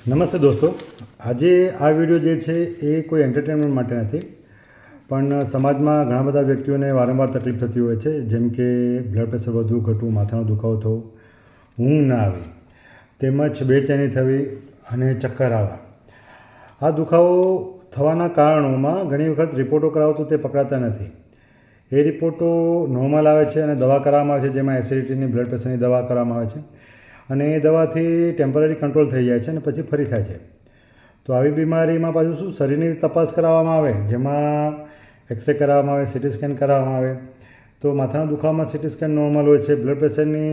નમસ્તે દોસ્તો, આજે આ વિડીયો જે છે એ કોઈ એન્ટરટેનમેન્ટ માટે નથી, પણ સમાજમાં ઘણા બધા વ્યક્તિઓને વારંવાર તકલીફ થતી હોય છે, જેમ કે બ્લડ પ્રેશર વધવું ઘટવું, માથાનો દુખાવો થવો, ઊંઘ ના આવી, તેમજ બેચેની થવી અને ચક્કર આવવા. આ દુખાવો થવાના કારણોમાં ઘણી વખત રિપોર્ટો કરાવો તો તે પકડાતા નથી. એ રિપોર્ટો નોર્મલ આવે છે અને દવા કરવામાં આવે છે, જેમાં એસિડિટીની બ્લડ પ્રેશરની દવા કરવામાં આવે છે અને એ દવાથી ટેમ્પરરી કંટ્રોલ થઈ જાય છે અને પછી ફરી થાય છે. તો આવી બીમારીમાં પાછું શું, શરીરની તપાસ કરાવવામાં આવે, જેમાં એક્સરે કરાવવામાં આવે, સીટી સ્કેન કરાવવામાં આવે. તો માથાના દુખાવામાં સીટી સ્કેન નોર્મલ હોય છે. બ્લડ પ્રેશરની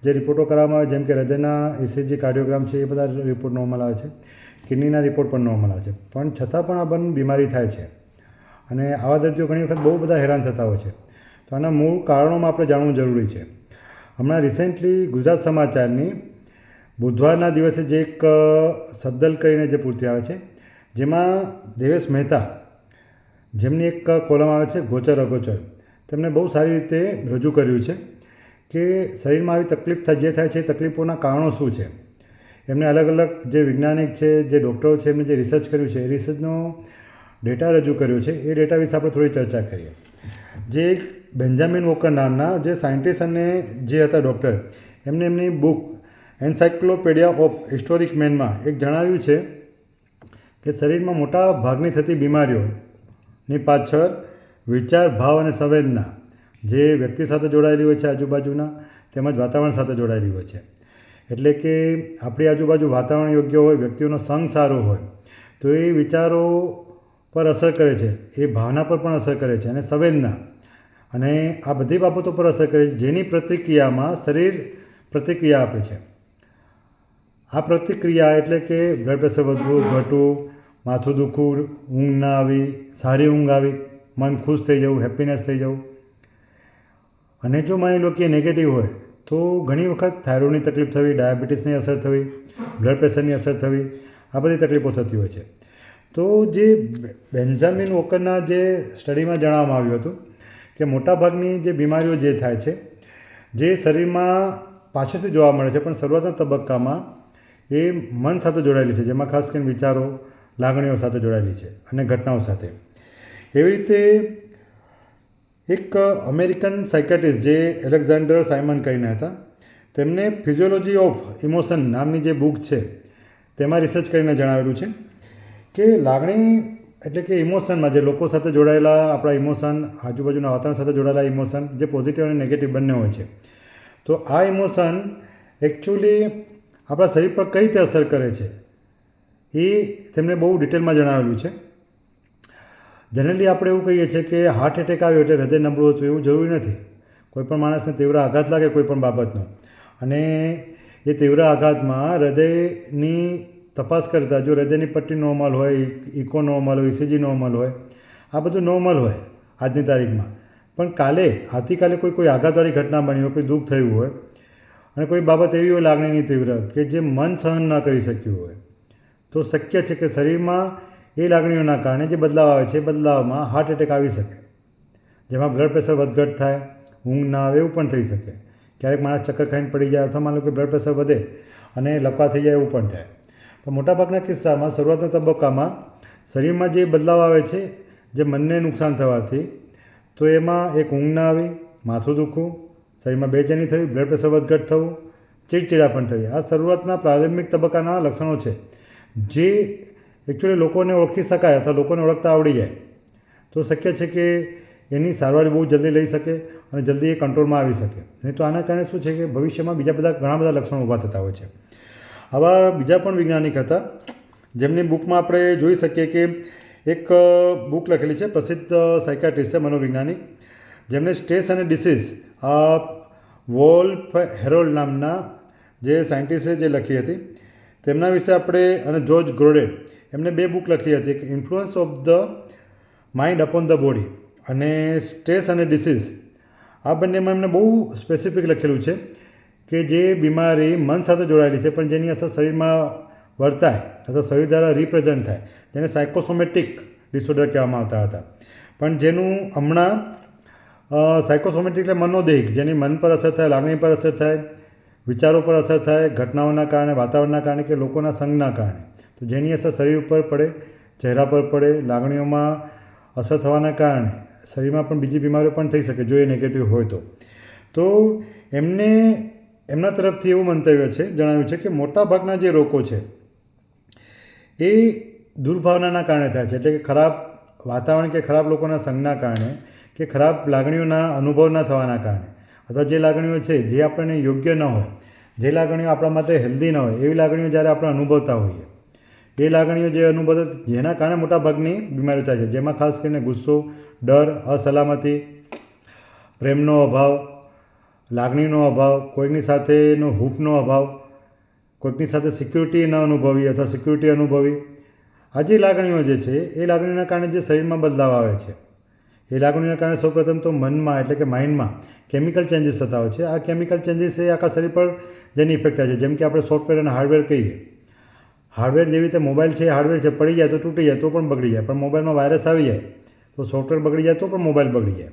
જે રિપોર્ટો કરાવવામાં આવે, જેમ કે હૃદયના ECG, કાર્ડિયોગ્રામ છે, એ બધા રિપોર્ટ નોર્મલ આવે છે. કિડનીના રિપોર્ટ પણ નોર્મલ આવે છે, પણ છતાં પણ આ બંધ બીમારી થાય છે અને આવા દર્દીઓ ઘણી વખત બહુ બધા હેરાન થતા હોય છે. તો આના મૂળ કારણોમાં આપણે જાણવું જરૂરી છે. હમણાં રિસેન્ટલી ગુજરાત સમાચારની બુધવારના દિવસે જે એક સદ્દલ કરીને જે પૂર્તિ આવે છે, જેમાં દેવેશ મહેતા, જેમની એક કોલમ આવે છે ગોચર અગોચર, તેમણે બહુ સારી રીતે રજૂ કર્યું છે કે શરીરમાં આવી તકલીફ જે થાય છે એ તકલીફોના કારણો શું છે. એમને અલગ અલગ જે વૈજ્ઞાનિક છે, જે ડૉક્ટરો છે, એમને જે રિસર્ચ કર્યું છે, એ રિસર્ચનો ડેટા રજૂ કર્યો છે. એ ડેટા વિશે આપણે થોડી ચર્ચા કરીએ. જે એક બેન્જામિન વોકર નામના જે સાયન્ટિસ્ટ અને જે હતા ડૉક્ટર, એમને એમની બુક એન્સાઇક્લોપીડિયા ઓફ હિસ્ટોરિક મેનમાં એક જણાવ્યું છે કે શરીરમાં મોટા ભાગની થતી બીમારીઓની પાછળ વિચાર, ભાવ અને સંવેદના જે વ્યક્તિ સાથે જોડાયેલી હોય છે, આજુબાજુના તેમજ વાતાવરણ સાથે જોડાયેલી હોય છે. એટલે કે આપણી આજુબાજુ વાતાવરણ યોગ્ય હોય, વ્યક્તિઓનો સંગ સારો હોય, તો એ વિચારો પર અસર કરે છે, એ ભાવના પર પણ અસર કરે છે અને સંવેદના, અને આ બધી બાબતો પર અસર કરે છે, જેની પ્રતિક્રિયામાં શરીર પ્રતિક્રિયા આપે છે. આ પ્રતિક્રિયા એટલે કે બ્લડ પ્રેશર વધવું, ઘટવું, માથું દુખવું, ઊંઘ ના આવી, સારી ઊંઘ આવી, મન ખુશ થઈ જવું, હેપીનેસ થઈ જવું. અને જો માની લો કે નેગેટિવ હોય તો ઘણી વખત થાઇરોઇડની તકલીફ થવી, ડાયાબિટીસની અસર થવી, બ્લડ પ્રેશરની અસર થવી, આ બધી તકલીફો થતી હોય છે. તો જે બેન્જામિન વોકરના જે સ્ટડીમાં જણાવવામાં આવ્યું હતું કે મોટાભાગની જે બીમારીઓ જે થાય છે, જે શરીરમાં પાછળથી જોવા મળે છે, પણ શરૂઆતના તબક્કામાં એ મન સાથે જોડાયેલી છે, જેમાં ખાસ કરીને વિચારો, લાગણીઓ સાથે જોડાયેલી છે અને ઘટનાઓ સાથે. એવી રીતે એક અમેરિકન સાયકાટ્રિસ્ટ જે એલેક્ઝાન્ડર સાયમન કરીને હતા, તેમને ફિઝિયોલોજી ઓફ ઇમોશન નામની જે બુક છે, તેમાં રિસર્ચ કરીને જણાવેલું છે કે લાગણી એટલે કે ઇમોશનમાં જે લોકો સાથે જોડાયેલા આપણા ઇમોશન, આજુબાજુના વાતાવરણ સાથે જોડાયેલા ઇમોશન, જે પોઝિટિવ અને નેગેટિવ બંને હોય છે. તો આ ઇમોશન એકચ્યુઅલી આપણા શરીર પર કઈ રીતે અસર કરે છે એ તેમણે બહુ ડિટેલમાં જણાવેલું છે. જનરલી આપણે એવું કહીએ છીએ કે હાર્ટ એટેક આવ્યો એટલે હૃદય નબળું હતું, એવું જરૂરી નથી. કોઈપણ માણસને તીવ્ર આઘાત લાગે કોઈપણ બાબતનો, અને એ તીવ્ર આઘાતમાં હૃદયની તપાસ કરતાં જો હૃદયની પટ્ટી નોર્મલ હોય, ઇકો નોર્મલ હોય, ECG નોર્મલ હોય, આ બધું નોર્મલ હોય આજની તારીખમાં, પણ આવતીકાલે કોઈ આઘાતવાળી ઘટના બની હોય, કોઈ દુઃખ થયું હોય અને કોઈ બાબત એવી હોય લાગણીની તીવ્ર કે જે મન સહન ન કરી શક્યું હોય, તો શક્ય છે કે શરીરમાં એ લાગણીઓના કારણે જે બદલાવ આવે છે, એ બદલાવમાં હાર્ટ એટેક આવી શકે, જેમાં બ્લડ પ્રેશર વધઘટ થાય, ઊંઘ ના આવે, એવું પણ થઈ શકે. ક્યારેક માણસ ચક્કર ખાઈને પડી જાય, અથવા માની લો કે બ્લડ પ્રેશર વધે અને લકવા થઈ જાય, એવું પણ થાય. પણ મોટાભાગના કિસ્સામાં શરૂઆતના તબક્કામાં શરીરમાં જે બદલાવ આવે છે, જે મનને નુકસાન થવાથી, તો એમાં એક ઊંઘ ના આવી, માથું દુખવું, શરીરમાં બેચેની થવી, બ્લડ પ્રેશર વધઘટ થવું, ચીડચીડાપણ થવી, આ શરૂઆતના પ્રારંભિક તબક્કાના લક્ષણો છે, જે એકચ્યુઅલી લોકોને ઓળખી શકાય અથવા લોકોને ઓળખતા આવડી જાય તો શક્ય છે કે એની સારવાર બહુ જલ્દી લઈ શકે અને જલ્દી એ કંટ્રોલમાં આવી શકે. નહીં તો આના કારણે શું છે કે ભવિષ્યમાં ઘણા બધા લક્ષણો ઊભા થતા હોય છે. આવા બીજા પણ વૈજ્ઞાનિક હતા, જેમની બુકમાં આપણે જોઈ શકીએ કે એક બુક લખેલી છે, પ્રસિદ્ધ સાયકાટ્રિસ્ટ છે, મનોવૈજ્ઞાનિક, જેમણે સ્ટ્રેસ અને ડિસીઝ વોલ્ફ હેરોલ્ડ નામના જે સાયન્ટિસ્ટે જે લખી હતી, તેમના વિશે આપણે, અને જોર્જ ગ્રોડેટ, એમને 2 બુક લખી હતી, એક influence of the mind upon the body અને સ્ટ્રેસ અને ડિસીઝ. આ બંનેમાં એમને બહુ સ્પેસિફિક લખેલું છે કે જે બીમારી મન સાથે જોડાયેલી છે, પણ જેની અસર શરીરમાં વર્તાય અથવા શરીર દ્વારા રિપ્રેઝન્ટ થાય, જેને સાયકોસોમેટિક ડિસઓર્ડર કહેવામાં આવતા હતા, પણ જેનું હમણાં સાયકોસોમેટિક એટલે મનોદૈહિક, જેની મન પર અસર થાય, લાગણી પર અસર થાય, વિચારો પર અસર થાય, ઘટનાઓના કારણે, વાતાવરણના કારણે કે લોકોના સંગના કારણે. તો જેની અસર શરીર ઉપર પડે, ચહેરા પર પડે, લાગણીઓમાં અસર થવાના કારણે શરીરમાં પણ બીજી બીમારીઓ પણ થઈ શકે જો એ નેગેટિવ હોય તો એમના તરફથી એવું મંતવ્ય છે, જણાવ્યું છે કે મોટાભાગના જે રોગો છે એ દુર્ભાવનાના કારણે થાય છે. એટલે કે ખરાબ વાતાવરણ કે ખરાબ લોકોના સંગના કારણે કે ખરાબ લાગણીઓના અનુભવ ન થવાના કારણે, અથવા જે લાગણીઓ છે જે આપણને યોગ્ય ન હોય, જે લાગણીઓ આપણા માટે હેલ્ધી ન હોય, એવી લાગણીઓ જ્યારે આપણે અનુભવતા હોઈએ, એ લાગણીઓ જે અનુભવ જેના કારણે મોટાભાગની બીમારીઓ થાય છે, જેમાં ખાસ કરીને ગુસ્સો, ડર, અસલામતી, પ્રેમનો અભાવ, લાગણીનો અભાવ, કોઈકની સાથેનો હૂંફનો અભાવ, કોઈકની સાથે સિક્યુરિટી ન અનુભવી અથવા સિક્યુરિટી અનુભવી, આ જે લાગણીઓ જે છે એ લાગણીઓના કારણે જે શરીરમાં બદલાવ આવે છે, એ લાગણીઓના કારણે સૌપ્રથમ તો મનમાં એટલે કે માઇન્ડમાં કેમિકલ ચેન્જીસ થતા હોય છે. આ કેમિકલ ચેન્જીસ એ આખા શરીર પર જેની ઇફેક્ટ થાય છે. જેમ કે આપણે સોફ્ટવેર અને હાર્ડવેર કહીએ. હાર્ડવેર જેવી રીતે મોબાઈલ છે, હાર્ડવેર છે, પડી જાય તો તૂટી જાય તો પણ બગડી જાય, પણ મોબાઈલમાં વાયરસ આવી જાય તો સોફ્ટવેર બગડી જાય તો પણ મોબાઈલ બગડી જાય.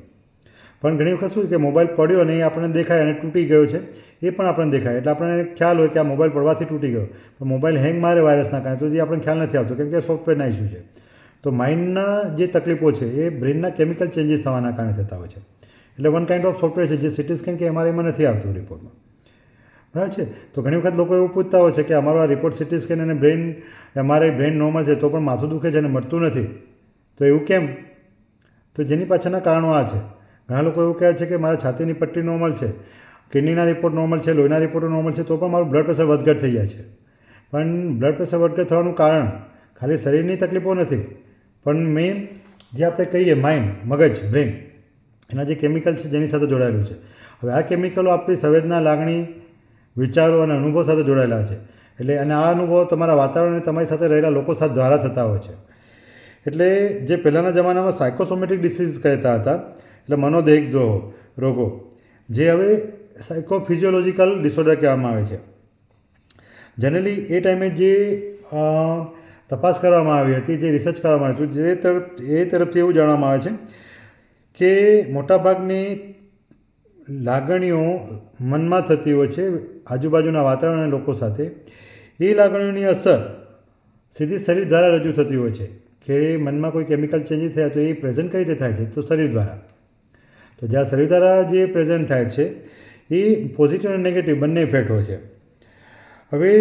પણ ઘણી વખત શું કે મોબાઈલ પડ્યો અને એ આપણને દેખાય અને તૂટી ગયો છે એ પણ આપણને દેખાય, એટલે આપણને ખ્યાલ હોય કે આ મોબાઈલ પડવાથી તૂટી ગયો. પણ મોબાઈલ હેંગ મારે વાયરસના કારણે તો એ આપણને ખ્યાલ નથી આવતો, કેમ કે સોફ્ટવેરના ઇસ્યુ છે. તો માઇન્ડના જે તકલીફો છે એ બ્રેઇનના કેમિકલ ચેન્જીસ થવાના કારણે થતા હોય છે. એટલે વન કાઇન્ડ ઓફ સોફ્ટવેર છે જે સિટી સ્કેન કે એમઆરઆઈમાં નથી આવતું રિપોર્ટમાં, બરાબર છે. તો ઘણી વખત લોકો એવું પૂછતા હોય છે કે અમારો આ રિપોર્ટ સિટી સ્કેન અને એમઆરઆઈ બ્રેઇન નોર્મલ છે તો પણ માથું દુખે છે અને મળતું નથી, તો એવું કેમ? તો જેની પાછળના કારણો આ છે. ઘણા લોકો એવું કહે છે કે મારા છાતીની પટ્ટી નોર્મલ છે, કિડનીના રિપોર્ટ નોર્મલ છે, લોહીના રિપોર્ટો નોર્મલ છે, તો પણ મારું બ્લડ પ્રેશર વધઘટ થઈ જાય છે. પણ બ્લડ પ્રેશર વધઘટ થવાનું કારણ ખાલી શરીરની તકલીફો નથી, પણ મેઇન જે આપણે કહીએ માઇન્ડ, મગજ, બ્રેઇન, એના જે કેમિકલ છે જેની સાથે જોડાયેલું છે. હવે આ કેમિકલો આપણી સંવેદના, લાગણી, વિચારો અને અનુભવ સાથે જોડાયેલા છે. એટલે અને આ અનુભવો તમારા વાતાવરણ અને તમારી સાથે રહેલા લોકો સાથે દ્વારા થતા હોય છે. એટલે જે પહેલાંના જમાનામાં સાયકોસોમેટિક ડિસીઝ કહેતા હતા, એટલે મનોદૈહિક રોગો, જે હવે સાયકોફિઝિયોલોજીકલ ડિસઓર્ડર કહેવામાં આવે છે. જનરલી એ ટાઈમે જે તપાસ કરવામાં આવી હતી, જે રિસર્ચ કરવામાં આવ્યું હતું, એ તરફથી એવું જાણવામાં આવે છે કે મોટાભાગની લાગણીઓ મનમાં થતી હોય છે આજુબાજુના વાતાવરણ અને લોકો સાથે. એ લાગણીઓની અસર સીધી શરીર દ્વારા રજૂ થતી હોય છે કે મનમાં કોઈ કેમિકલ ચેન્જીસ થયા તો એ પ્રેઝન્ટ કઈ રીતે થાય છે? તો શરીર દ્વારા. તો જ્યાં શરીર દ્વારા જે પ્રેઝન્ટ થાય છે એ પોઝિટિવ અને નેગેટિવ બંને ઇફેક્ટ હોય છે. હવે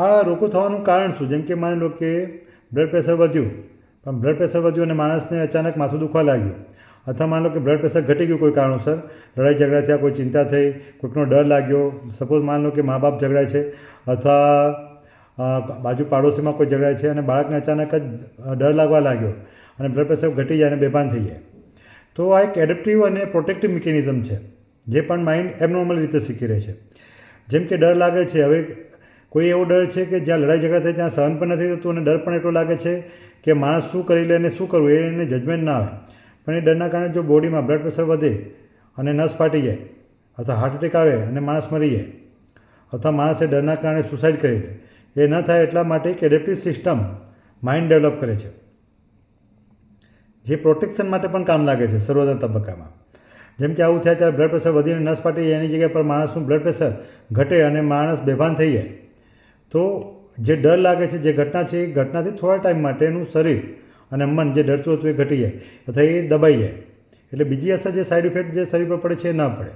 આ રોગો થવાનું કારણ શું? જેમ કે માની લો કે બ્લડ પ્રેશર વધ્યું, પણ બ્લડ પ્રેશર વધ્યું અને માણસને અચાનક માથું દુખવા લાગ્યું, અથવા માની લો કે બ્લડ પ્રેશર ઘટી ગયું કોઈ કારણોસર, લડાઈ ઝઘડા થયા, કોઈ ચિંતા થઈ, કોઈકનો ડર લાગ્યો, સપોઝ માની લો કે મા બાપ ઝઘડાય છે અથવા બાજુ પાડોશીમાં કોઈ ઝઘડાય છે અને બાળકને અચાનક જ ડર લાગવા લાગ્યો અને બ્લડ પ્રેશર ઘટી જાય અને બેભાન થઈ જાય. તો આ એક એડપ્ટિવ અને પ્રોટેક્ટિવ મિકેનિઝમ છે જે પણ માઇન્ડ એબનોર્મલ રીતે શીખી રહે છે. જેમ કે ડર લાગે છે, હવે કોઈ એવો ડર છે કે જ્યાં લડાઈ ઝઘડા થાય ત્યાં સહન પણ નથી થતું અને ડર પણ એટલો લાગે છે કે માણસ શું કરી લે અને શું કરવું એને જજમેન્ટ ના આવે, પણ એ ડરના કારણે જો બોડીમાં બ્લડ પ્રેશર વધે અને નસ ફાટી જાય અથવા હાર્ટ એટેક આવે અને માણસ મરી જાય, અથવા માણસે ડરના કારણે સુસાઇડ કરી લે, એ ન થાય એટલા માટે એક એડેપ્ટિવ સિસ્ટમ માઇન્ડ ડેવલપ કરે છે, જે પ્રોટેક્શન માટે પણ કામ લાગે છે શરૂઆતના તબક્કામાં. જેમ કે આવું થાય ત્યારે બ્લડ પ્રેશર વધીને નસ ફાટી જાય, એની જગ્યા પર માણસનું બ્લડ પ્રેશર ઘટે અને માણસ બેભાન થઈ જાય. તો જે ડર લાગે છે, જે ઘટના છે, એ ઘટનાથી થોડા ટાઈમ માટે એનું શરીર અને મન જે ડરતું હતું એ ઘટી જાય અથવા એ દબાઈ જાય. એટલે બીજી અસર જે સાઈડ ઇફેક્ટ જે શરીર પર પડે છે એ ન પડે.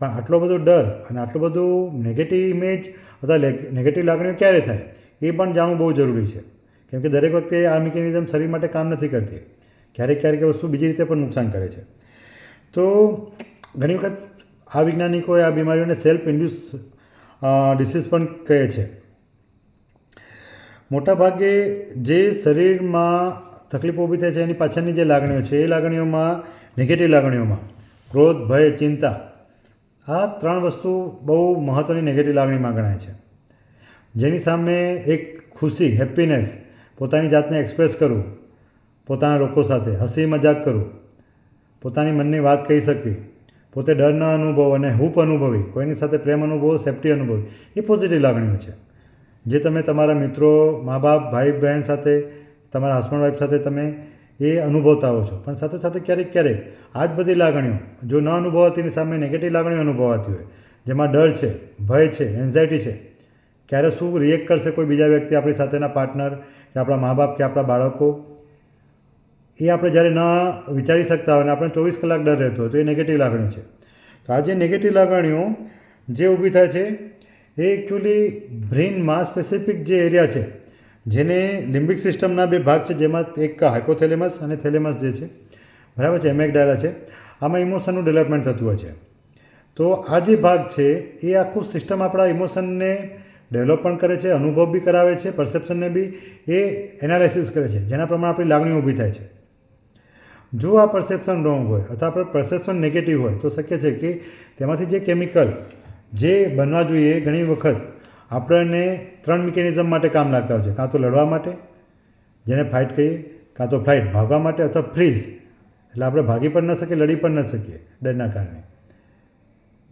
પણ આટલો બધો ડર અને આટલું બધું નેગેટિવ ઇમેજ અથવા નેગેટિવ લાગણીઓ ક્યારે થાય એ પણ જાણવું બહુ જરૂરી છે. કેમ કે દરેક વખતે આ મિકેનિઝમ શરીર માટે કામ નથી કરતી. ક્યારેક ક્યારેક એ વસ્તુ બીજી રીતે પણ નુકસાન કરે છે. તો ઘણી વખત આ વૈજ્ઞાનિકોએ આ બીમારીઓને સેલ્ફ ઇન્ડ્યુસ ડિસીઝ પણ કહે છે. મોટાભાગે જે શરીરમાં તકલીફો ઊભી થાય છે એની પાછળની જે લાગણીઓ છે એ લાગણીઓમાં, નેગેટિવ લાગણીઓમાં ક્રોધ, ભય, ચિંતા, આ ત્રણ વસ્તુ બહુ મહત્ત્વની નેગેટિવ લાગણીમાં ગણાય છે. જેની સામે એક ખુશી, હેપીનેસ, પોતાની જાતને એક્સપ્રેસ કરવું, પોતાના લોકો સાથે હસી મજાક કરવું, પોતાની મનની વાત કહી શકવી, પોતે ડર ન અનુભવ અને હૂંફ અનુભવી, કોઈની સાથે પ્રેમ અનુભવ, સેફ્ટી અનુભવી, એ પોઝિટિવ લાગણીઓ છે જે તમે તમારા મિત્રો, મા બાપ, ભાઈ બહેન સાથે, તમારા હસબન્ડ વાઈફ સાથે તમે એ અનુભવતા હો છો. પણ સાથે સાથે ક્યારેક ક્યારેક આ જ બધી લાગણીઓ જો ન અનુભવાતીની સામે નેગેટિવ લાગણીઓ અનુભવાતી હોય, જેમાં ડર છે, ભય છે, એન્ઝાયટી છે, ક્યારે શું રિએક્ટ કરશે કોઈ બીજા વ્યક્તિ, આપણી સાથેના પાર્ટનર કે આપણા મા બાપ કે આપણા બાળકો, એ આપણે જ્યારે ન વિચારી શકતા હોય ને આપણે 24 કલાક ડર રહેતો હોય તો એ નેગેટિવ લાગણીઓ છે. તો આ જે નેગેટિવ લાગણીઓ જે ઊભી થાય છે એ એકચ્યુઅલી બ્રેઇનમાં સ્પેસિફિક જે એરિયા છે, જેને લિમ્બિક સિસ્ટમના બે ભાગ છે, જેમાં એક હાઇપોથેલેમસ અને થેલેમસ જે છે, બરાબર છે, એમેગડાલા છે, આમાં ઇમોશનનું ડેવલપમેન્ટ થતું હોય છે. તો આ જે ભાગ છે એ આખું સિસ્ટમ આપણા ઇમોશનને ડેવલપ પણ કરે છે, અનુભવ બી કરાવે છે, પરસેપ્શનને બી એ એનાલિસિસ કરે છે, જેના પ્રમાણે આપણી લાગણીઓ ઊભી થાય છે. જો આ પરસેપ્શન રોંગ હોય અથવા આપણે પરસેપ્શન નેગેટિવ હોય તો શક્ય છે કે તેમાંથી જે કેમિકલ જે બનવા જોઈએ ઘણી વખત આપણને 3 મિકેનિઝમ માટે કામ લાગતા હોય છે, કાં તો લડવા માટે, જેને ફાઇટ કહીએ, કાં તો ફ્લાઇટ ભાગવા માટે, અથવા ફ્રીઝ એટલે આપણે ભાગી પણ ન શકીએ, લડી પણ ન શકીએ ડરના કારણે.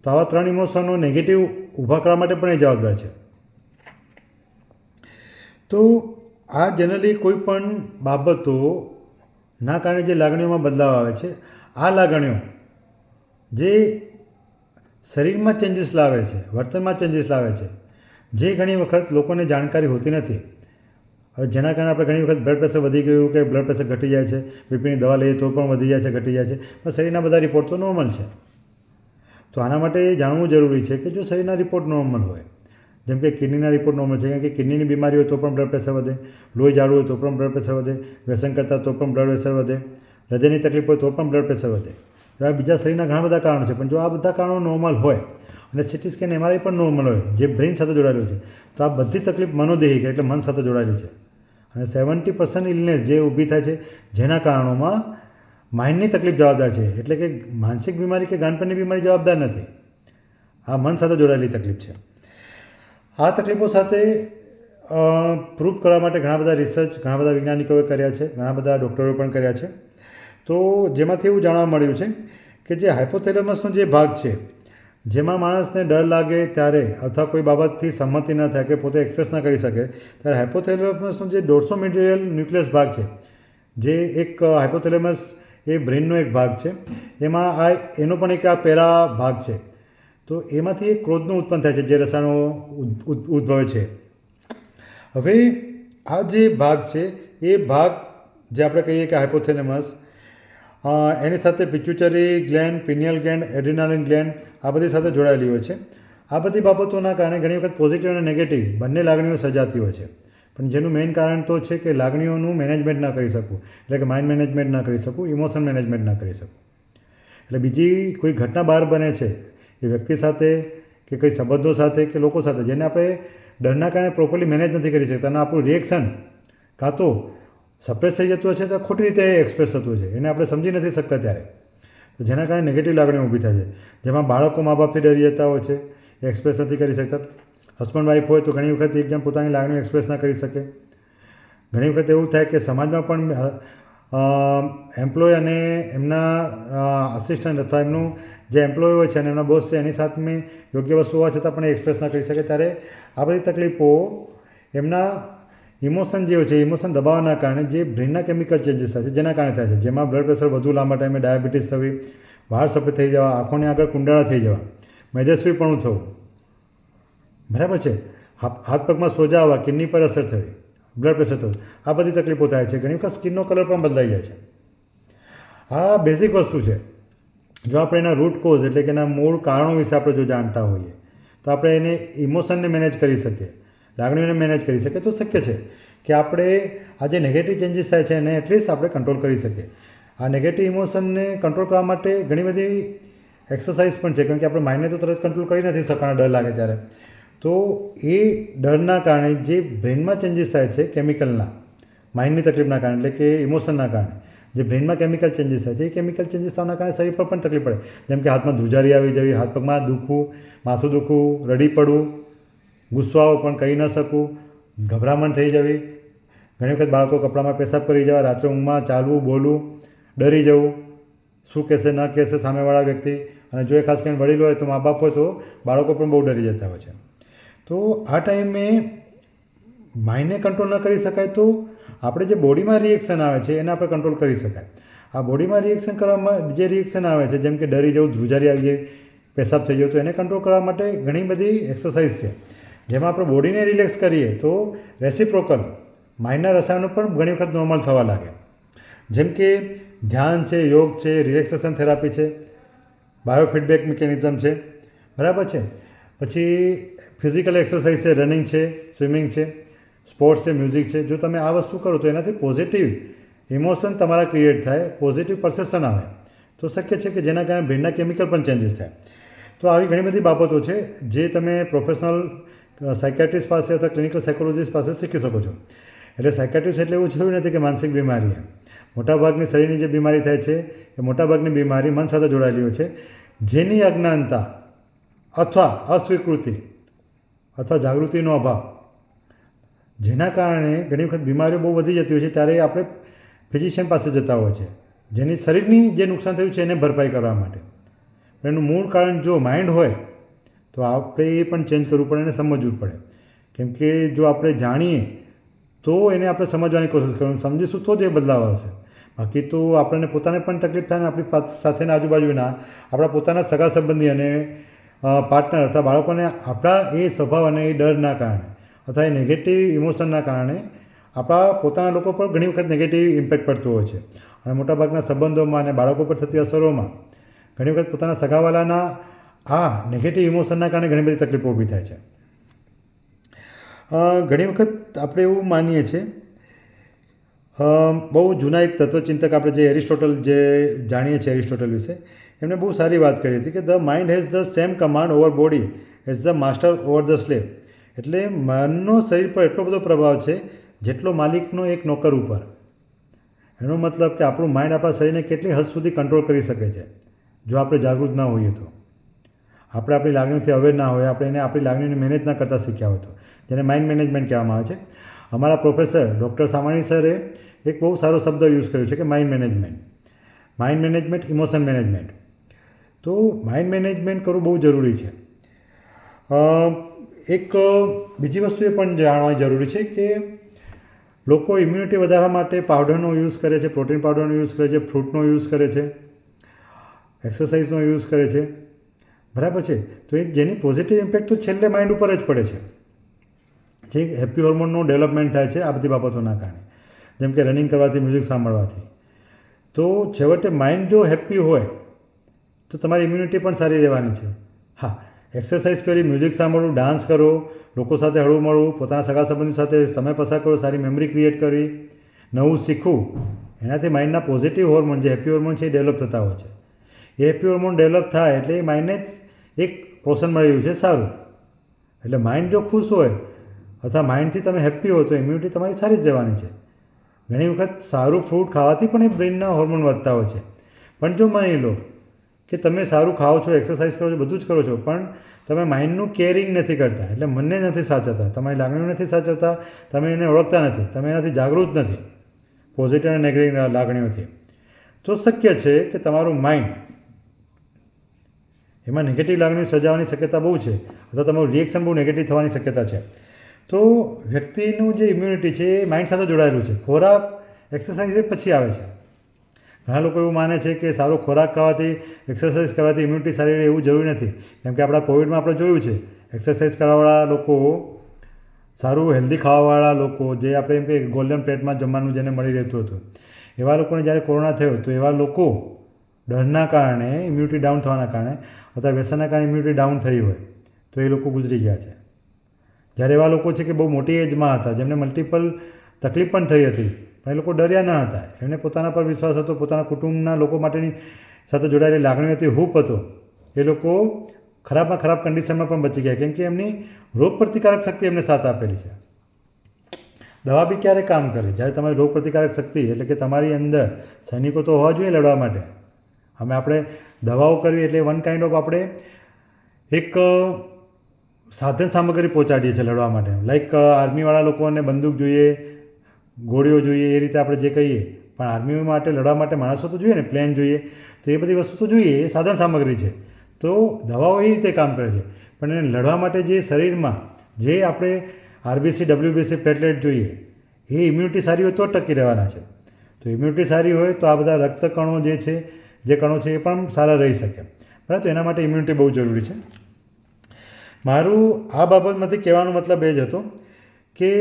તો આવા 3 ઇમોશનો નેગેટિવ ઊભા કરવા માટે પણ એ જવાબદાર છે. તો આ જનરલી કોઈ પણ બાબતોના કારણે જે લાગણીઓમાં બદલાવ આવે છે, આ લાગણીઓ જે શરીરમાં ચેન્જીસ લાવે છે, વર્તનમાં ચેન્જીસ લાવે છે, જે ઘણી વખત લોકોને જાણકારી હોતી નથી. હવે જેના કારણે આપણે ઘણી વખત બ્લડ પ્રેશર વધી ગયું કે બ્લડ પ્રેશર ઘટી જાય છે, બીપીની દવા લઈએ તો પણ વધી જાય છે, ઘટી જાય છે, પણ શરીરના બધા રિપોર્ટ તો નોર્મલ છે. તો આના માટે જાણવું જરૂરી છે કે જો શરીરના રિપોર્ટ નોર્મલ હોય, જેમ કે કિડનીના રિપોર્ટ નોર્મલ છે, કારણ કે કિડનીની બીમારી હોય તો પણ બ્લડ પ્રેશર વધે, લોહી જાડું હોય તો પણ બ્લડ પ્રેશર વધે, વ્યસન કરતા તો પણ બ્લડ પ્રેશર વધે, હૃદયની તકલીફ હોય તો પણ બ્લડ પ્રેશર વધે. એવા બીજા શરીરના ઘણા બધા કારણો છે, પણ જો આ બધા કારણો નોર્મલ હોય અને સીટી સ્કેન એમઆરઆઈ પણ નોર્મલ હોય, જે બ્રેઇન સાથે જોડાયેલું છે, તો આ બધી તકલીફ મનોદેહિક એટલે મન સાથે જોડાયેલી છે. અને 70% ઇલનેસ જે ઊભી થાય છે જેના કારણોમાં માઇન્ડની તકલીફ જવાબદાર છે, એટલે કે માનસિક બીમારી કે ગાંડપણની બીમારી જવાબદાર નથી, આ મન સાથે જોડાયેલી તકલીફ છે. આ તકલીફો સાથે પ્રૂફ કરવા માટે ઘણા બધા રિસર્ચ ઘણા બધા વૈજ્ઞાનિકોએ કર્યા છે, ઘણા બધા ડૉક્ટરોએ પણ કર્યા છે. તો જેમાંથી એવું જાણવા મળ્યું છે કે જે હાઇપોથેલેમસનો જે ભાગ છે, જેમાં માણસને ડર લાગે ત્યારે અથવા કોઈ બાબતથી સંમતિ ન થાય કે પોતે એક્સપ્રેસ ન કરી શકે ત્યારે હાઇપોથેલેમસનો જે ડોર્સોમેડિયલ ન્યુક્લિયસ ભાગ છે, જે એક હાઇપોથેલેમસ એ બ્રેઇનનો એક ભાગ છે, એમાં એનો પણ એક આ પેરા ભાગ છે. તો એમાંથી એક ક્રોધનું ઉત્પન્ન થાય છે, જે રસાયણો ઉદ્ભવે છે. હવે આ જે ભાગ છે એ ભાગ જે આપણે કહીએ કે હાઇપોથેલેમસ, એની સાથે pituitary gland, pineal gland, adrenaline gland આ બધી સાથે જોડાયેલી હોય છે. આ બધી બાબતોના કારણે ઘણી વખત પોઝિટિવ અને નેગેટિવ બંને લાગણીઓ સર્જાતી હોય છે. પણ જેનું મેઇન કારણ તો છે કે લાગણીઓનું મેનેજમેન્ટ ન કરી શકવું, એટલે કે માઇન્ડ મેનેજમેન્ટ ન કરી શકવું, ઇમોશન મેનેજમેન્ટ ન કરી શકવું. એટલે બીજી કોઈ ઘટના બહાર બને છે એ વ્યક્તિ સાથે કે કંઈ સંબંધો સાથે કે લોકો સાથે, જેને આપણે ડરના કારણે પ્રોપરલી મેનેજ નથી કરી શકતા અને આપણું રિએક્શન કાં તો સપ્રેસ થઈ જતું હોય છે તો ખોટી રીતે એક્સપ્રેસ થતું હોય છે, એને આપણે સમજી નથી શકતા ત્યારે. તો જેના કારણે નેગેટિવ લાગણીઓ ઊભી થાય છે, જેમાં બાળકો મા બાપથી ડરી જતા હોય છે, એક્સપ્રેસ નથી કરી શકતા. હસબન્ડ વાઈફ હોય તો ઘણી વખત એક જણ પોતાની લાગણીઓ એક્સપ્રેસ ના કરી શકે. ઘણી વખત એવું થાય કે સમાજમાં પણ એમ્પ્લોય અને એમના આસિસ્ટન્ટ અથવા એમનું જે એમ્પ્લોય હોય છે અને એમના બોસ છે એની સાથે યોગ્ય વસ્તુ હોવા છતાં પણ એ એક્સપ્રેસ ના કરી શકે. ત્યારે આ બધી તકલીફો એમના ઇમોશન જે હોય છે, ઇમોશન દબાવવાના કારણે જે બ્રેઇનના કેમિકલ ચેન્જીસ થાય છે જેના કારણે થાય છે, જેમાં બ્લડ પ્રેશર વધુ લાંબા ટાઈમે, ડાયાબિટીસ થવી, વાળ સફેદ થઈ જવા, આંખોની આગળ કુંડાળા થઈ જવા, મેદસ્વીપણું થવું, બરાબર છે, હાથ પગમાં સોજા આવવા, કિડની પર અસર થવી, બ્લડ પ્રેશર થવું, આ બધી તકલીફો થાય છે. ઘણી વખત સ્કિનનો કલર પણ બદલાઈ જાય છે. આ બેઝિક વસ્તુ છે. જો આપણે એના રૂટ કોઝ એટલે કે એના મૂળ કારણો વિશે આપણે જો જાણતા હોઈએ તો આપણે એને ઇમોશનને મેનેજ કરી શકીએ, લાગણીઓને મેનેજ કરી શકીએ, તો શક્ય છે કે આપણે આ જે નેગેટિવ ચેન્જીસ થાય છે એને એટલીસ્ટ આપણે કંટ્રોલ કરી શકીએ. આ નેગેટિવ ઇમોશનને કંટ્રોલ કરવા માટે ઘણી બધી એક્સરસાઇઝ પણ છે, કેમ કે આપણે માઇન્ડને તો તરત કંટ્રોલ કરી નથી શકવાના ડર લાગે ત્યારે. તો એ ડરના કારણે જે બ્રેઇનમાં ચેન્જીસ થાય છે કેમિકલના, માઇન્ડની તકલીફના કારણે એટલે કે ઇમોશનના કારણે જે બ્રેઇનમાં કેમિકલ ચેન્જીસ થાય છે, એ કેમિકલ ચેન્જીસ થવાના કારણે શરીર પર પણ તકલીફ પડે, જેમ કે હાથમાં ધ્રુજારી આવી જવી, હાથ પગમાં દુખવું, માથું દુખવું, રડી પડવું, ગુસ્સો આવો પણ કહી ન શકવું, ગભરામણ થઈ જવી, ઘણી વખત બાળકો કપડામાં પેશાબ કરી જવા, રાત્રે ઊંઘમાં ચાલવું, બોલવું, ડરી જવું, શું કહેશે ન કહેશે સામેવાળા વ્યક્તિ, અને જો એ ખાસ કરીને વડીલ હોય તો મા બાપ હોય તો બાળકો પણ બહુ ડરી જતા હોય છે. તો આ ટાઈમે માઇન્ડને કંટ્રોલ ન કરી શકાય તો આપણે જે બોડીમાં રિએક્શન આવે છે એને આપણે કંટ્રોલ કરી શકાય. આ બોડીમાં રિએક્શન કરવામાં જે રિએક્શન આવે છે, જેમ કે ડરી જવું, ધ્રુજારી આવી જાય, પેશાબ થઈ ગયો તો એને કંટ્રોલ કરવા માટે ઘણી બધી એક્સરસાઇઝ છે, જેમાં આપણે બોડીને રિલેક્સ કરીએ તો રેસિપ્રોકલ માઇન્ડના રસાયણો પણ ઘણી વખત નોર્મલ થવા લાગે. જેમ કે ધ્યાન છે, યોગ છે, રિલેક્સેશન થેરાપી છે, બાયોફીડબેક મિકેનિઝમ છે, બરાબર છે. પછી ફિઝિકલ એક્સરસાઇઝ છે, રનિંગ છે, સ્વિમિંગ છે, સ્પોર્ટ્સ છે, મ્યુઝિક છે. જો તમે આ વસ્તુ કરો તો એનાથી પોઝિટિવ ઇમોશન તમારા ક્રિએટ થાય, પોઝિટિવ પરસેપ્શન આવે, તો શક્ય છે કે જેના કારણે બ્રેનના કેમિકલ પણ ચેન્જીસ થાય. તો આવી ઘણી બધી બાબતો છે જે તમે પ્રોફેશનલ સાયકેટ્રિસ્ટ પાસે અથવા ક્લિનિકલ સાયકોલોજીસ્ટ પાસે શીખી શકો છો. એટલે સાયકેટ્રિસ્ટ એટલે એવું જરૂરી નથી કે માનસિક બીમારી છે. મોટાભાગની શરીરની જે બીમારી થાય છે એ મોટાભાગની બીમારી મન સાથે જોડાયેલી હોય છે, જેની અજ્ઞાનતા અથવા અસ્વીકૃતિ અથવા જાગૃતિનો અભાવ, જેના કારણે ઘણી વખત બીમારીઓ બહુ વધી જતી હોય છે. ત્યારે આપણે ફિઝિશિયન પાસે જતા હોય છે, જેની શરીરની જે નુકસાન થયું છે એને ભરપાઈ કરવા માટે. એનું મૂળ કારણ જો માઇન્ડ હોય તો આપણે એ પણ ચેન્જ કરવું પડે અને સમજવું પડે. કેમ કે જો આપણે જાણીએ તો એને આપણે સમજવાની કોશિશ કરવાની, સમજીશું તો જ એ બદલાવ આવશે. બાકી તો આપણને પોતાને પણ તકલીફ થાય ને આપણી સાથેના આજુબાજુના આપણા પોતાના સગા સંબંધી અને પાર્ટનર અથવા બાળકોને આપણા એ સ્વભાવ અને એ ડરના કારણે અથવા એ નેગેટિવ ઇમોશનના કારણે આપણા પોતાના લોકો પર ઘણી વખત નેગેટિવ ઇમ્પેક્ટ પડતો હોય છે. અને મોટાભાગના સંબંધોમાં અને બાળકો પર થતી અસરોમાં ઘણી વખત પોતાના સગાવાલાના આ નેગેટિવ ઇમોશનના કારણે ઘણી બધી તકલીફો ઊભી થાય છે. ઘણી વખત આપણે એવું માનીએ છીએ, બહુ જૂના એક તત્વચિંતક આપણે જે એરિસ્ટોટલ જે જાણીએ છીએ એરિસ્ટોટલ વિશે, એમણે બહુ સારી વાત કરી હતી કે the mind has the same command over body as the master over the slave. એટલે મનનો શરીર પર એટલો બધો પ્રભાવ છે જેટલો માલિકનો એક નોકર ઉપર. એનો મતલબ કે આપણું માઇન્ડ આપણા શરીરને કેટલી હદ સુધી કંટ્રોલ કરી શકે છે જો આપણે જાગૃત ના હોઈએ તો. આપણે આપણી લાગણીઓથી અવેર ના હોય, આપણે એને આપણી લાગણીઓને મેનેજ ના કરતા શીખ્યા હોય તો, જેને માઇન્ડ મેનેજમેન્ટ કહેવામાં આવે છે. અમારા પ્રોફેસર ડૉક્ટર સામાણી સરે એક બહુ સારો શબ્દ યુઝ કર્યો છે કે mind management. Mind management, emotion management. તો માઇન્ડ મેનેજમેન્ટ કરવું બહુ જરૂરી છે. એક બીજી વસ્તુ એ પણ જાણવાની જરૂરી છે કે લોકો ઇમ્યુનિટી વધારવા માટે પાવડરનો યુઝ કરે છે, પ્રોટીન પાવડરનો યુઝ કરે છે, ફ્રૂટનો યુઝ કરે છે, એક્સરસાઇઝનો યુઝ કરે છે, બરાબર છે. તો એ જેની પોઝિટિવ ઇમ્પેક્ટ તો છેલ્લે માઇન્ડ ઉપર જ પડે છે. જે હેપી હોર્મોનનું ડેવલપમેન્ટ થાય છે આ બધી બાબતોના કારણે, જેમ કે રનિંગ કરવાથી, મ્યુઝિક સાંભળવાથી. તો છેવટે માઇન્ડ જો હેપી હોય તો તમારી ઇમ્યુનિટી પણ સારી રહેવાની છે. હા, એક્સરસાઇઝ કરી, મ્યુઝિક સાંભળવું, ડાન્સ કરો, લોકો સાથે હળવું મળવું, પોતાના સગા સંબંધીઓ સાથે સમય પસાર કરો, સારી મેમરી ક્રિએટ કરવી, નવું શીખવું, એનાથી માઇન્ડના પોઝિટિવ હોર્મોન જે હેપી હોર્મોન છે એ ડેવલપ થતા હોય છે. એ હેપી હોર્મોન ડેવલપ થાય એટલે એ માઇન્ડને જ એક પોષણ મળી રહ્યું છે સારું. એટલે માઇન્ડ જો ખુશ હોય અથવા માઇન્ડથી તમે હેપ્પી હો તો ઇમ્યુનિટી તમારી સારી જ રહેવાની છે. ઘણી વખત સારું ફ્રૂટ ખાવાથી પણ એ બ્રેઇનના હોર્મોન વધતા હોય છે. પણ જો માની લો કે તમે સારું ખાઓ છો, એક્સરસાઇઝ કરો છો, બધું જ કરો છો, પણ તમે માઇન્ડનું કેરિંગ નથી કરતા, એટલે મનને નથી સાચવતા, તમારી લાગણીઓ નથી સાચવતા, તમે એને ઓળખતા નથી, તમે એનાથી જાગૃત નથી પોઝિટિવ અને નેગેટિવ લાગણીઓથી, તો શક્ય છે કે તમારું માઇન્ડ એમાં નેગેટિવ લાગણીઓ સર્જાવાની શક્યતા બહુ છે અથવા તમારું રિએક્શન બહુ નેગેટિવ થવાની શક્યતા છે. તો વ્યક્તિનું જે ઇમ્યુનિટી છે એ માઇન્ડ સાથે જોડાયેલું છે. ખોરાક, એક્સરસાઇઝ એ પછી આવે છે. ઘણા લોકો એવું માને છે કે સારો ખોરાક ખાવાથી, એક્સરસાઇઝ કરવાથી ઇમ્યુનિટી સારી રહે, એવું જરૂરી નથી. કેમ કે આપણા કોવિડમાં આપણે જોયું છે એક્સરસાઇઝ કરવાવાળા લોકો, સારું હેલ્ધી ખાવાવાળા લોકો, જે આપણે એમ કે ગોલ્ડન પ્લેટમાં જમવાનું જેને મળી રહેતું હતું, એવા લોકોને જ્યારે કોરોના થયો તો એવા લોકો ડરના કારણે, ઇમ્યુનિટી ડાઉન થવાના કારણે અથવા વ્યસનના કારણે ઇમ્યુનિટી ડાઉન થઈ હોય તો એ લોકો ગુજરી ગયા છે. જ્યારે એવા લોકો છે કે બહુ મોટી એજમાં હતા, જેમને મલ્ટિપલ તકલીફ પણ થઈ હતી, પણ એ લોકો ડર્યા ન હતા. એમને પોતાના પર વિશ્વાસ હતો, પોતાના કુટુંબના લોકો માટેની સાથે જોડાયેલી લાગણીઓ હતી, હૂપ હતો. એ લોકો ખરાબમાં ખરાબ કન્ડિશનમાં પણ બચી ગયા, કેમ કે એમની રોગ પ્રતિકારક શક્તિ એમને સાથ આપેલી છે. દવા બી ક્યારે કામ કરે? જ્યારે તમારી રોગ પ્રતિકારક શક્તિ, એટલે કે તમારી અંદર સૈનિકો તો હોવા જોઈએ લડવા માટે. આપણે દવાઓ કરવી એટલે વન કાઇન્ડ ઓફ આપણે એક સાધન સામગ્રી પહોંચાડીએ છીએ લડવા માટે. લાઈક આર્મીવાળા લોકોને બંદૂક જોઈએ, ગોળીઓ જોઈએ, એ રીતે આપણે જે કહીએ, પણ આર્મી માટે લડવા માટે માણસો તો જોઈએ ને, પ્લેન જોઈએ, તો એ બધી વસ્તુ તો જોઈએ, એ સાધન સામગ્રી છે. તો દવાઓ એ રીતે કામ કરે છે, પણ એને લડવા માટે જે શરીરમાં જે આપણે આરબીસી, ડબલ્યુબીસી, પ્લેટલેટ જોઈએ, એ ઇમ્યુનિટી સારી હોય તો જ ટકી રહેવાના છે. તો ઇમ્યુનિટી સારી હોય તો આ બધા રક્તકણો જે છે, એ પણ સારા રહી શકે. બરાબર. એના માટે ઇમ્યુનિટી બહુ જરૂરી છે. મારું આ બાબતમાંથી કહેવાનો મતલબ એ જ હતો કે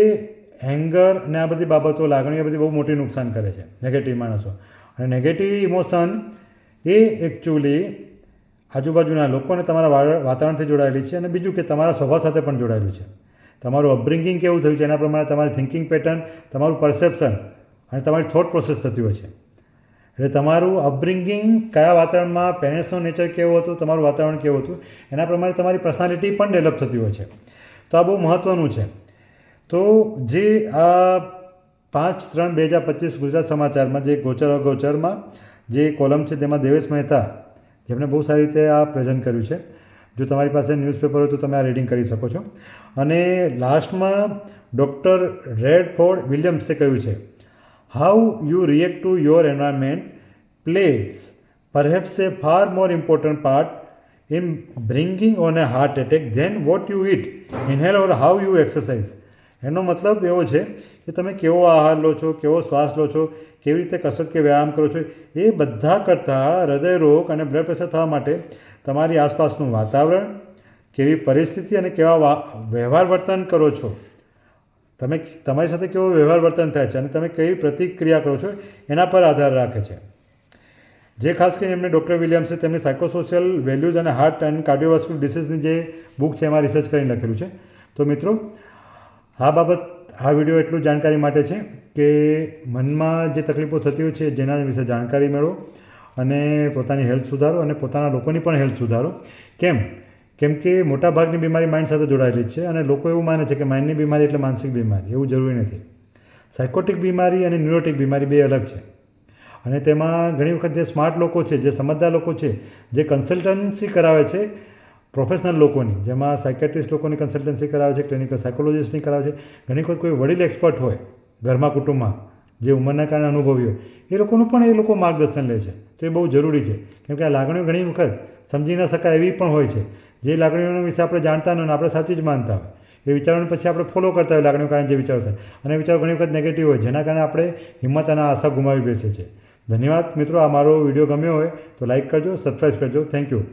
એંગર ને આ બધી બાબતો, લાગણીઓ બધી બહુ મોટી નુકસાન કરે છે નેગેટિવ માણસો. અને નેગેટિવ ઇમોશન એ એકચ્યુઅલી આજુબાજુના લોકો અને તમારા વાતાવરણથી જોડાયેલી છે, અને બીજું કે તમારા સ્વભાવ સાથે પણ જોડાયેલું છે. તમારું અપબ્રિંગિંગ કેવું થયું છે એના પ્રમાણે તમારી થિંકિંગ પેટર્ન, તમારું પરસેપ્શન અને તમારી થોટ પ્રોસેસ થતી હોય છે. એટલે તમારું અપબ્રિંગિંગ કયા વાતાવરણમાં, પેરેન્ટ્સનો નેચર કેવો હતું, તમારું વાતાવરણ કેવું હતું, એના પ્રમાણે તમારી પર્સનાલિટી પણ ડેવલપ થતી હોય છે. તો આ બહુ મહત્ત્વનું છે. તો જે આ 5/3/2025 ગુજરાત સમાચારમાં જે ગોચર અગોચરમાં જે કોલમ છે તેમાં દેવેશ મહેતા, જેમણે બહુ સારી રીતે આ પ્રેઝન્ટ કર્યું છે. જો તમારી પાસે ન્યૂઝપેપર હોય તો તમે આ રીડિંગ કરી શકો છો. અને લાસ્ટમાં ડૉક્ટર રેડફોર્ડ વિલિયમ્સે કહ્યું છે, how you react to your environment plays perhaps A far more important part in bringing on A heart attack then what you it, inhale or how you exercise. એનો મતલબ એવો છે કે તમે કેવો આહાર લો છો, કેવો શ્વાસ લો છો, કેવી રીતે કસરત કે વ્યાયામ કરો છો, એ બધા કરતાં હૃદયરોગ અને બ્લડ પ્રેશર થવા માટે તમારી આસપાસનું વાતાવરણ, કેવી પરિસ્થિતિ અને કેવા વ્યવહાર વર્તન કરો છો, તમે તમારી સાથે કેવો વ્યવહાર વર્તન થાય છે અને તમે કેવી પ્રતિક્રિયા કરો છો એના પર આધાર રાખે છે. જે ખાસ કરીને એમને ડૉક્ટર વિલિયમ્સે તેમની સાયકોસોશિયલ વેલ્યુઝ અને હાર્ટ એન્ડ કાર્ડિયોવાસ્ક્યુલર ડિસીઝની જે બુક છે એમાં રિસર્ચ કરીને લખેલું છે. તો મિત્રો, આ વિડીયો એટલું જાણકારી માટે છે કે મનમાં જે તકલીફો થતી હોય છે જેના વિશે જાણકારી મેળવો અને પોતાની હેલ્થ સુધારો અને પોતાના લોકોની પણ હેલ્થ સુધારો. કેમ કે મોટાભાગની બીમારી માઇન્ડ સાથે જોડાયેલી છે અને લોકો એવું માને છે કે માઇન્ડની બીમારી એટલે માનસિક બીમારી. એવું જરૂરી નથી. સાયકોટિક બીમારી અને ન્યુરોટિક બીમારી બે અલગ છે. અને તેમાં ઘણી વખત જે સ્માર્ટ લોકો છે, જે સમજદાર લોકો છે, જે કન્સલ્ટન્સી કરાવે છે પ્રોફેશનલ લોકોની, જેમાં સાયકેટ્રિસ્ટ લોકોની કન્સલ્ટન્સી કરાવે છે, ક્લિનિકલ સાયકોલોજિસ્ટની કરાવે છે, ઘણી વખત કોઈ વડીલ એક્સપર્ટ હોય ઘરમાં, કુટુંબમાં, જે ઉંમરના કારણે અનુભવી હોય, એ લોકોનું પણ એ લોકો માર્ગદર્શન લે છે. તો એ બહુ જરૂરી છે. કેમ કે આ લાગણીઓ ઘણી વખત સમજી ન શકાય એવી પણ હોય છે. જે લાગણીઓના વિશે આપણે જાણતા ન હોય, આપણે સાચી જ માનતા હોય, એ વિચારોને પછી આપણે ફોલો કરતા હોય લાગણીઓ કારણે જે વિચારો થાય, અને એ વિચારો ઘણી વખત નેગેટિવ હોય, જેના કારણે આપણે હિંમત અને આશા ગુમાવી બેસીએ છીએ. ધન્યવાદ મિત્રો. આ મારો વિડીયો ગમ્યો હોય તો લાઇક કરજો, સબસ્ક્રાઈબ કરજો. Thank you.